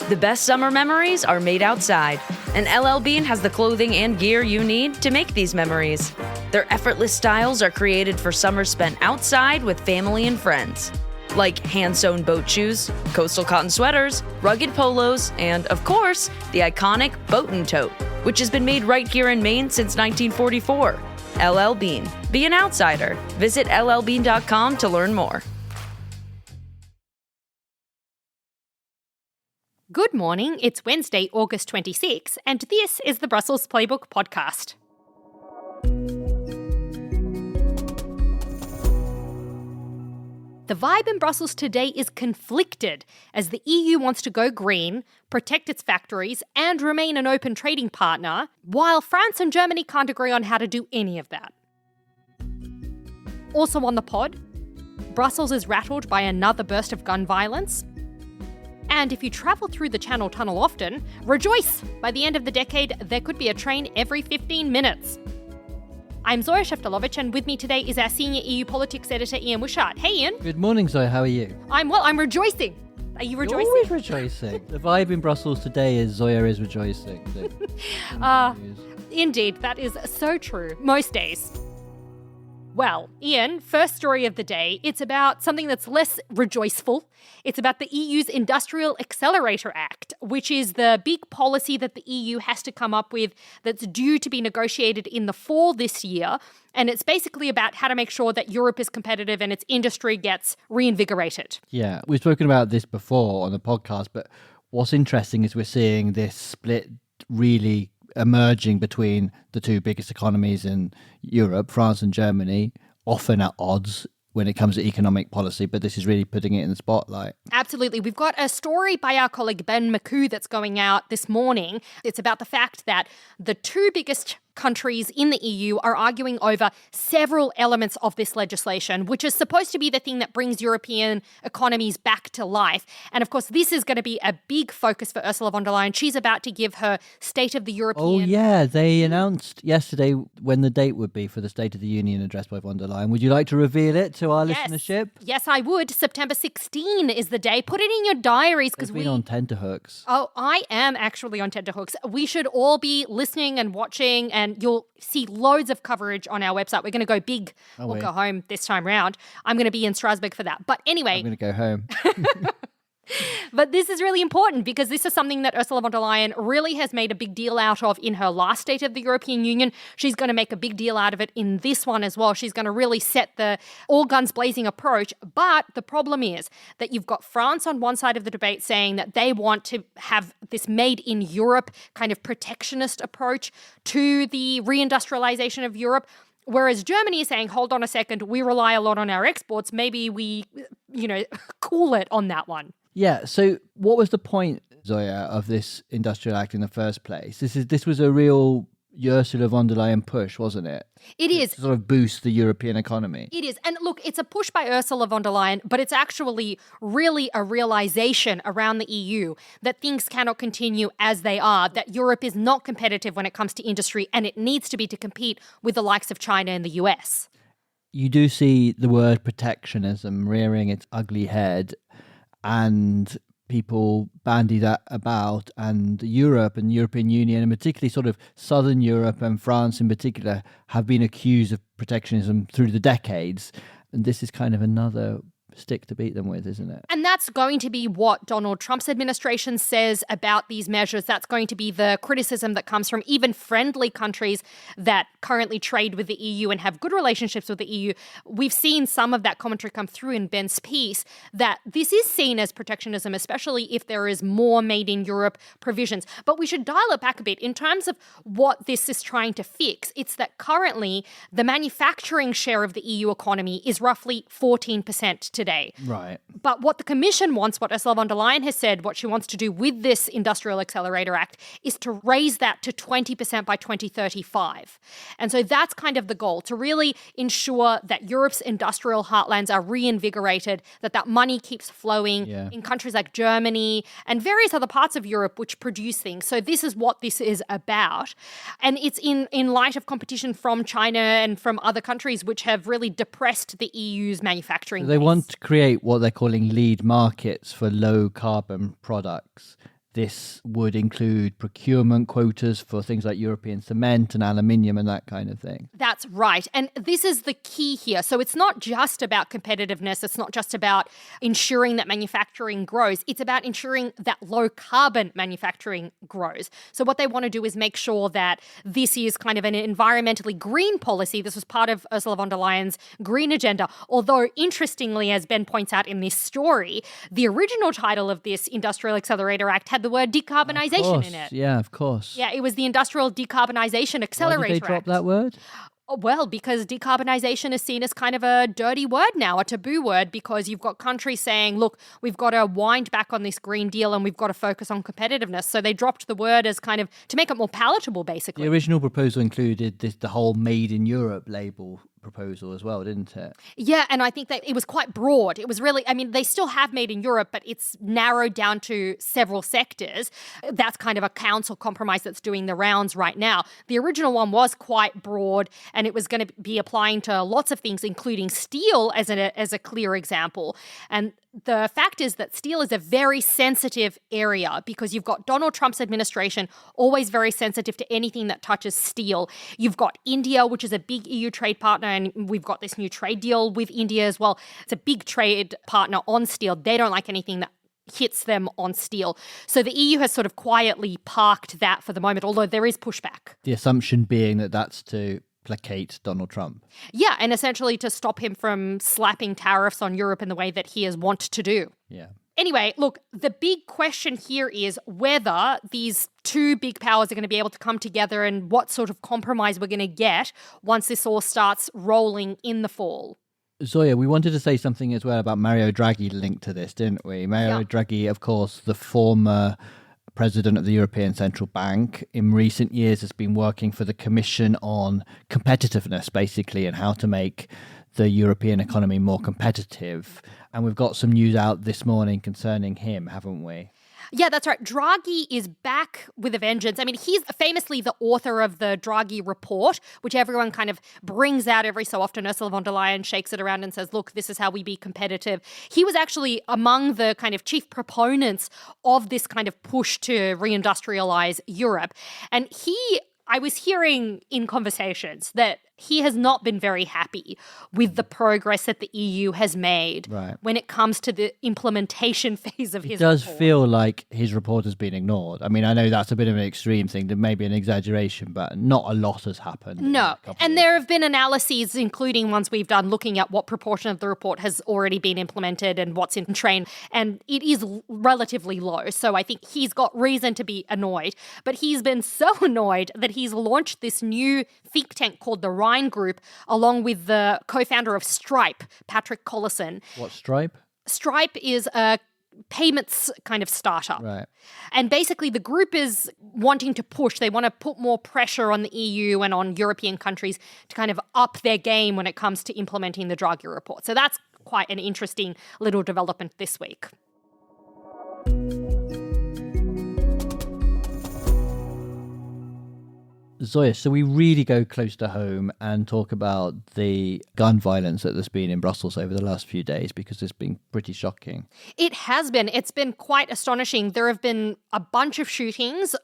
The best summer memories are made outside, and LL Bean has the clothing and gear you need to make these memories. Their effortless styles are created for summer spent outside with family and friends. Like hand-sewn boat shoes, coastal cotton sweaters, rugged polos, and, of course, the iconic boat and tote, which has been made right here in Maine since 1944. LL Bean. Be an outsider. Visit llbean.com to learn more. Good morning, it's Wednesday, August 26, and this is the Brussels Playbook podcast. The vibe in Brussels today is conflicted as the EU wants to go green, protect its factories, and remain an open trading partner, while France and Germany can't agree on how to do any of that. Also on the pod, Brussels is rattled by another burst of gun violence. And if you travel through the Channel Tunnel often, rejoice! By the end of the decade, there could be a train every 15 minutes. I'm Zoya Sheftalovich, and with me today is our senior EU politics editor, Ian Wishart. Hey, Ian. Good morning, Zoya. How are you? I'm rejoicing. Are you rejoicing? You're always rejoicing. The vibe in Brussels today is Zoya is rejoicing. Indeed, that is so true. Most days. Well, Ian, first story of the day, it's about something that's less rejoiceful. It's about the EU's Industrial Accelerator Act, which is the big policy that the EU has to come up with that's due to be negotiated in the fall this year. And it's basically about how to make sure that Europe is competitive and its industry gets reinvigorated. Yeah, we've spoken about this before on the podcast, but what's interesting is we're seeing this split really emerging between the two biggest economies in Europe, France and Germany, often at odds when it comes to economic policy, but this is really putting it in the spotlight. Absolutely. We've got a story by our colleague Ben McCoo that's going out this morning. It's about the fact that the two biggest countries in the EU are arguing over several elements of this legislation, which is supposed to be the thing that brings European economies back to life. And of course, this is going to be a big focus for Ursula von der Leyen. She's about to give her State of the European... Oh, yeah. They announced yesterday when the date would be for the State of the Union address by von der Leyen. Would you like to reveal it to our listenership? Yes, I would. September 16 is the day. Put it in your diaries because we've been on tenterhooks. Oh, I am actually on tenterhooks. We should all be listening and watching, and you'll see loads of coverage on our website. We're going to go big or go home this time round. I'm going to be in Strasbourg for that. But anyway. I'm going to go home. But this is really important because this is something that Ursula von der Leyen really has made a big deal out of in her last State of the European Union. She's going to make a big deal out of it in this one as well. She's going to really set the all guns blazing approach. But the problem is that you've got France on one side of the debate saying that they want to have this made in Europe kind of protectionist approach to the reindustrialization of Europe. Whereas Germany is saying, hold on a second, we rely a lot on our exports. Maybe we, cool it on that one. Yeah, so what was the point, Zoya, of this Industrial Act in the first place? This was a real Ursula von der Leyen push, wasn't it? It is. To sort of boost the European economy. It is. And look, it's a push by Ursula von der Leyen, but it's actually really a realization around the EU that things cannot continue as they are, that Europe is not competitive when it comes to industry, and it needs to be to compete with the likes of China and the US. You do see the word protectionism rearing its ugly head, and people bandy that about, and Europe and European Union, and particularly sort of Southern Europe and France in particular, have been accused of protectionism through the decades. And this is kind of another stick to beat them with, isn't it? And that's going to be what Donald Trump's administration says about these measures. That's going to be the criticism that comes from even friendly countries that currently trade with the EU and have good relationships with the EU. We've seen some of that commentary come through in Ben's piece, that this is seen as protectionism, especially if there is more made in Europe provisions. But we should dial it back a bit. In terms of what this is trying to fix, it's that currently the manufacturing share of the EU economy is roughly 14% today. Right. But what the Commission wants, what Ursula von der Leyen has said, what she wants to do with this Industrial Accelerator Act is to raise that to 20% by 2035. And so that's kind of the goal, to really ensure that Europe's industrial heartlands are reinvigorated, that money keeps flowing in countries like Germany and various other parts of Europe which produce things. So this is what this is about. And it's in light of competition from China and from other countries which have really depressed the EU's manufacturing base. They want to create what they're calling lead markets for low carbon products. this would include procurement quotas for things like European cement and aluminium and that kind of thing. That's right. And this is the key here. So it's not just about competitiveness. It's not just about ensuring that manufacturing grows. It's about ensuring that low carbon manufacturing grows. So what they want to do is make sure that this is kind of an environmentally green policy. This was part of Ursula von der Leyen's green agenda. Although, interestingly, as Ben points out in this story, the original title of this Industrial Accelerator Act had the word decarbonisation in it. Yeah, of course. Yeah, it was the Industrial Decarbonisation Accelerator Why did they drop Act. that word? Well, because decarbonisation is seen as kind of a dirty word now, a taboo word, because you've got countries saying, look, we've got to wind back on this Green Deal and we've got to focus on competitiveness. So they dropped the word as kind of to make it more palatable, basically. The original proposal included the whole Made in Europe label proposal as well, didn't it? Yeah, and I think that it was quite broad. It was really, I mean, they still have Made in Europe, but it's narrowed down to several sectors. That's kind of a council compromise that's doing the rounds right now. The original one was quite broad, and it was going to be applying to lots of things, including steel as a clear example. And the fact is that steel is a very sensitive area because you've got Donald Trump's administration always very sensitive to anything that touches steel. You've got India, which is a big EU trade partner, and we've got this new trade deal with India as well. It's a big trade partner on steel. They don't like anything that hits them on steel. So the EU has sort of quietly parked that for the moment, although there is pushback. The assumption being that that's to placate Donald Trump. Yeah, and essentially to stop him from slapping tariffs on Europe in the way that he is wont to do. Yeah. Anyway, look, the big question here is whether these two big powers are going to be able to come together and what sort of compromise we're going to get once this all starts rolling in the fall. Zoya, we wanted to say something as well about Mario Draghi linked to this, didn't we? Mario Draghi, of course, the former president of the European Central Bank, in recent years has been working for the Commission on competitiveness, basically, and how to make the European economy more competitive. And we've got some news out this morning concerning him, haven't we? Yeah, that's right. Draghi is back with a vengeance. I mean, he's famously the author of the Draghi report, which everyone kind of brings out every so often. Ursula von der Leyen shakes it around and says, look, this is how we be competitive. He was actually among the kind of chief proponents of this kind of push to reindustrialize Europe. And I was hearing in conversations that he has not been very happy with the progress that the EU has made when it comes to the implementation phase of his report. It does feel like his report has been ignored. I mean, I know that's a bit of an extreme thing, maybe an exaggeration, but not a lot has happened. No, and there have been analyses, including ones we've done, looking at what proportion of the report has already been implemented and what's in train, and it is relatively low. So I think he's got reason to be annoyed, but he's been so annoyed that he's launched this new think tank called the Rhine Group, along with the co-founder of Stripe, Patrick Collison. What's Stripe? Stripe is a payments kind of startup. Right. And basically the group is wanting to push. They want to put more pressure on the EU and on European countries to kind of up their game when it comes to implementing the Draghi report. So that's quite an interesting little development this week. Zoya, so we really go close to home and talk about the gun violence that there's been in Brussels over the last few days, because it's been pretty shocking. It has been. It's been quite astonishing. There have been a bunch of shootings.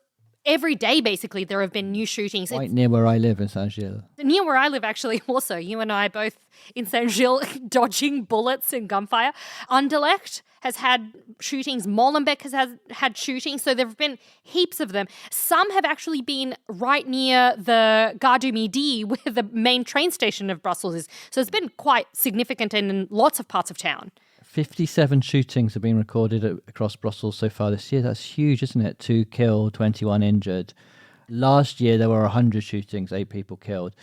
Every day, basically, there have been new shootings. Right near where I live in Saint-Gilles. Near where I live, actually, also. You and I both in Saint-Gilles dodging bullets and gunfire. Anderlecht has had shootings. Molenbeek has had shootings. So there have been heaps of them. Some have actually been right near the Gare du Midi, where the main train station of Brussels is. So it's been quite significant in lots of parts of town. 57 shootings have been recorded across Brussels so far this year. That's huge, isn't it? 2 killed, 21 injured. Last year, there were 100 shootings, 8 people killed.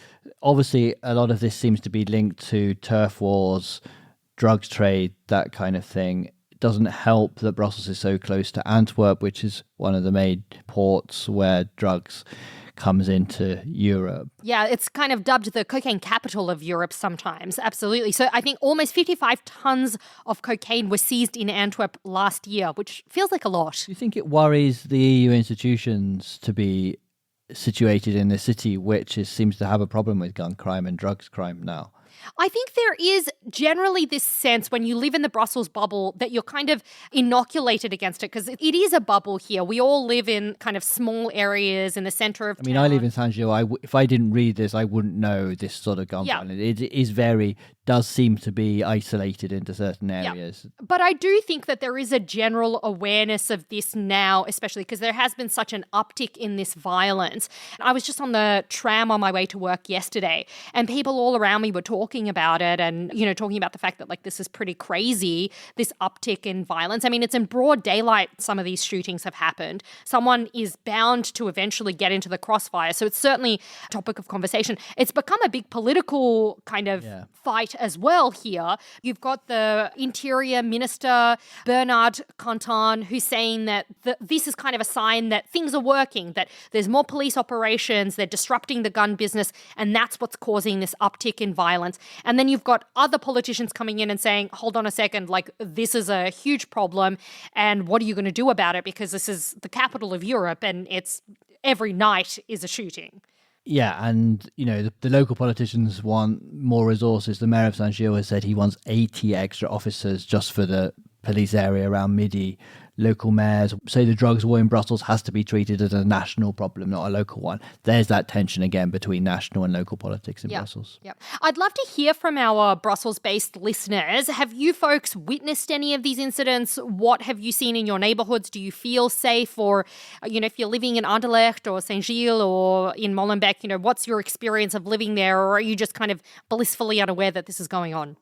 Obviously, a lot of this seems to be linked to turf wars, drugs trade, that kind of thing. It doesn't help that Brussels is so close to Antwerp, which is one of the main ports where drugs comes into Europe. Yeah, it's kind of dubbed the cocaine capital of Europe sometimes. Absolutely. So I think almost 55 tons of cocaine were seized in Antwerp last year, which feels like a lot. Do you think it worries the EU institutions to be situated in a city which seems to have a problem with gun crime and drugs crime now? I think there is generally this sense when you live in the Brussels bubble that you're kind of inoculated against it because it is a bubble here. We all live in kind of small areas in the centre of town. I live in Saint-Gilles. If I didn't read this, I wouldn't know this sort of gun violence. It is does seem to be isolated into certain areas. Yeah. But I do think that there is a general awareness of this now, especially because there has been such an uptick in this violence. I was just on the tram on my way to work yesterday and people all around me were talking about it and, talking about the fact that like this is pretty crazy, this uptick in violence. I mean, it's in broad daylight some of these shootings have happened. Someone is bound to eventually get into the crossfire. So it's certainly a topic of conversation. It's become a big political kind of fight as well here. You've got the Interior Minister, Bernard Canton, who's saying that this is kind of a sign that things are working, that there's more police operations, they're disrupting the gun business, and that's what's causing this uptick in violence. And then you've got other politicians coming in and saying, hold on a second, like this is a huge problem, and what are you going to do about it? Because this is the capital of Europe, and it's every night is a shooting. Yeah, and, the local politicians want more resources. The mayor of Saint-Gilles has said he wants 80 extra officers just for the police area around Midi. Local mayors say the drugs war in Brussels has to be treated as a national problem, not a local one. There's that tension again between national and local politics in Brussels. Yeah, I'd love to hear from our Brussels-based listeners. Have you folks witnessed any of these incidents? What have you seen in your neighbourhoods? Do you feel safe? Or, if you're living in Anderlecht or Saint-Gilles or in Molenbeek, what's your experience of living there? Or are you just kind of blissfully unaware that this is going on?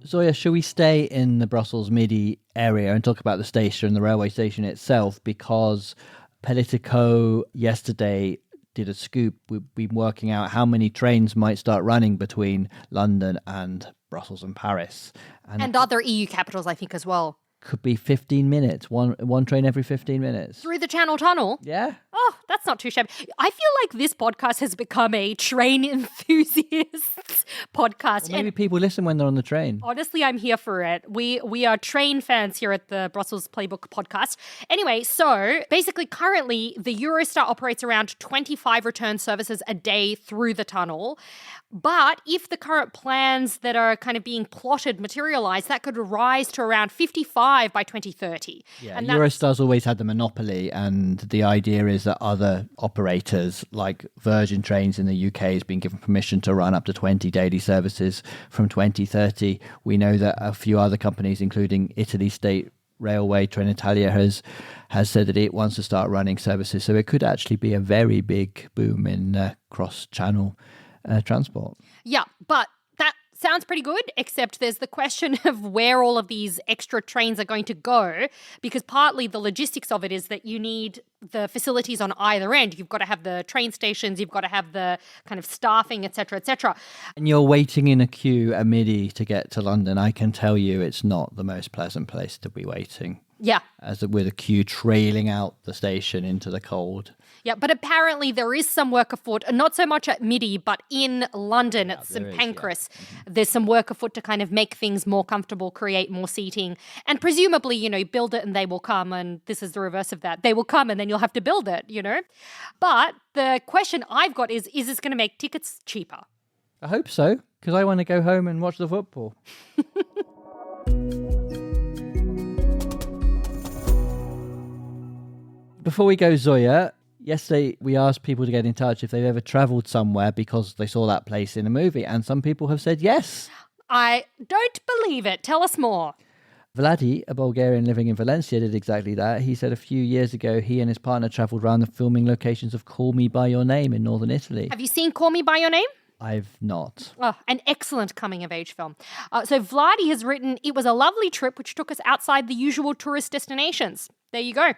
Zoya, shall we stay in the Brussels Midi area and talk about the station, the railway station itself? Because Politico yesterday did a scoop. We've been working out how many trains might start running between London and Brussels and Paris. And other EU capitals, I think, as well. Could be 15 minutes, one train every 15 minutes. Through the Channel Tunnel? Yeah. Oh, that's not too shabby. I feel like this podcast has become a train enthusiasts podcast. Well, maybe people listen when they're on the train. Honestly, I'm here for it. We are train fans here at the Brussels Playbook podcast. Anyway, so basically currently the Eurostar operates around 25 return services a day through the tunnel. But if the current plans that are kind of being plotted materialise, that could rise to around 55 by 2030. Yeah, and Eurostar's always had the monopoly, and the idea is that other operators like Virgin Trains in the UK has been given permission to run up to 20 daily services from 2030. We know that a few other companies, including Italy State Railway, Trenitalia, has said that it wants to start running services. So it could actually be a very big boom in cross-channel transport. Yeah, but that sounds pretty good, except there's the question of where all of these extra trains are going to go, because partly the logistics of it is that you need the facilities on either end. You've got to have the train stations, you've got to have the kind of staffing, etc., etc. And you're waiting in a queue at Midi to get to London. I can tell you it's not the most pleasant place to be waiting. Yeah. With a queue trailing out the station into the cold. Yeah, but apparently there is some work afoot, not so much at Midi, but in London at St Pancras. There's some work afoot to kind of make things more comfortable, create more seating, and presumably, build it and they will come, and this is the reverse of that. They will come and then you'll have to build it, But the question I've got is this going to make tickets cheaper? I hope so, because I want to go home and watch the football. Before we go, Zoya, yesterday we asked people to get in touch if they've ever travelled somewhere because they saw that place in a movie, and some people have said yes. I don't believe it. Tell us more. Vladi, a Bulgarian living in Valencia, did exactly that. He said a few years ago he and his partner travelled around the filming locations of Call Me By Your Name in northern Italy. Have you seen Call Me By Your Name? I've not. Oh, an excellent coming-of-age film. So Vladi has written, it was a lovely trip which took us outside the usual tourist destinations. There you go.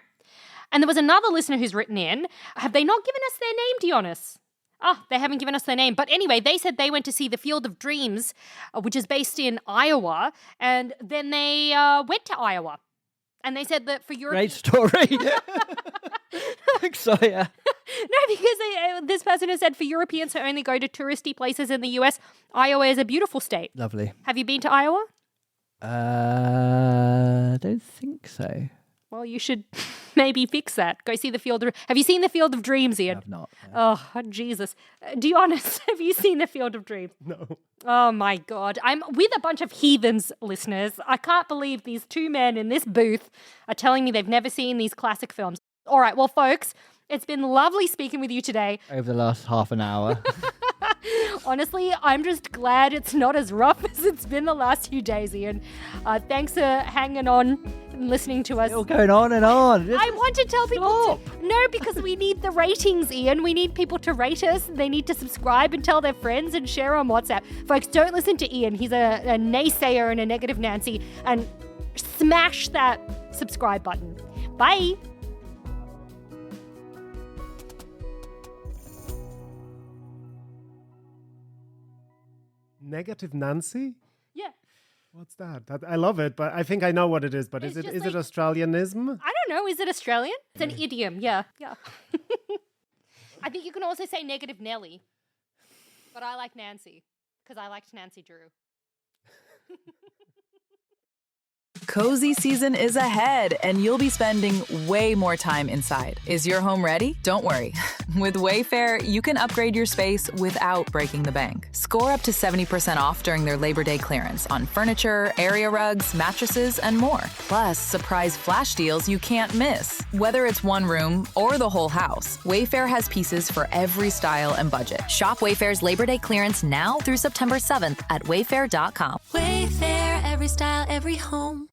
And there was another listener who's written in. Have they not given us their name, Dionys? Oh, they haven't given us their name. But anyway, they said they went to see The Field of Dreams, which is based in Iowa. And then they went to Iowa. And they said that for Europe... Great story. Thanks, Zoya. No, because this person has said for Europeans who only go to touristy places in the US, Iowa is a beautiful state. Lovely. Have you been to Iowa? I don't think so. Well, you should maybe fix that. Go see the Field of... Have you seen the Field of Dreams, Ian? I have not. No. Oh, Jesus. Dionys, have you seen the Field of Dreams? No. Oh, my God. I'm with a bunch of heathens, listeners. I can't believe these two men in this booth are telling me they've never seen these classic films. All right, well, folks, it's been lovely speaking with you today. Over the last half an hour. Honestly, I'm just glad it's not as rough as it's been the last few days, Ian. Thanks for hanging on and listening to us. Still going on and on. I want to tell people no, because we need the ratings, Ian. We need people to rate us. They need to subscribe and tell their friends and share on WhatsApp. Folks, don't listen to Ian. He's a naysayer and a negative Nancy. And smash that subscribe button. Bye. Negative Nancy? Yeah. What's that? I love it, but I think I know what it is. But It's is just it like- Australianism? I don't know. Is it Australian? It's an idiom. Yeah. I think you can also say negative Nelly. But I like Nancy because I liked Nancy Drew. Cozy season is ahead, and you'll be spending way more time inside. Is your home ready? Don't worry. With Wayfair, you can upgrade your space without breaking the bank. Score up to 70% off during their Labor Day clearance on furniture, area rugs, mattresses, and more. Plus, surprise flash deals you can't miss. Whether it's one room or the whole house, Wayfair has pieces for every style and budget. Shop Wayfair's Labor Day clearance now through September 7th at wayfair.com. Wayfair, every style, every home.